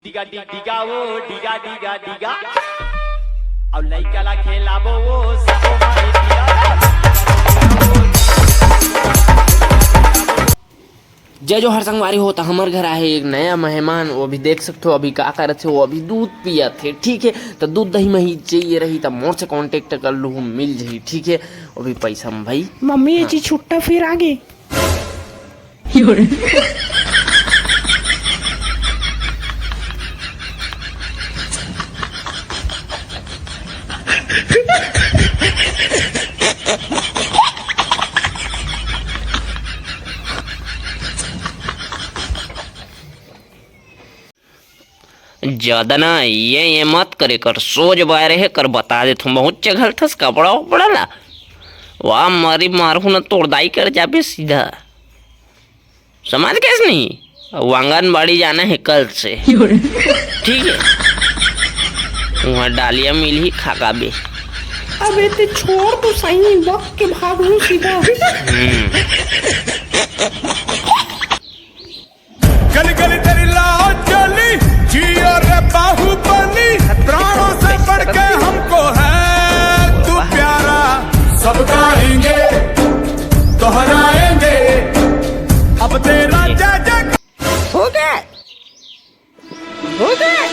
डिगा डिगा वो डिगा डिगा डिगा और लइका ला खेलाबो वो सबो मारे डिगा। जय जो हर संगवारी होता हमारे घर आए एक नया मेहमान। वो भी देख सकते हो अभी का करे थे, वो अभी दूध पिया थे। ठीक है, तो दूध दही मही चाहिए रही तो मोर से कांटेक्ट कर लूँ, मिल जाही। ठीक है, वो भी पैसा में भाई मम्मी ये चीज छुट्टा फिर आगे ज्यादा ना ये मत करे कर, सोच बाय रहे कर बता दे तुम बहुत चघल थस कपड़ा उपड़ा ला वाह मारी मारू ना तोड़दाई कर जाबे सीधा। समझ कैसे नहीं, आंगनबाड़ी जाना है कल से। ठीक है, वहाँ डालिया मिल ही खागाबे। अबे ते छोड़ तो सही, वक्त के भाग हूँ सीधा। गली गली तेरी लाओ चली जियो रे बाहुबली, प्राणों से बढ़ के हमको है तू प्यारा। सब गाएंगे दोहराएंगे अब तेरा जय जय। हो गया, हो गया।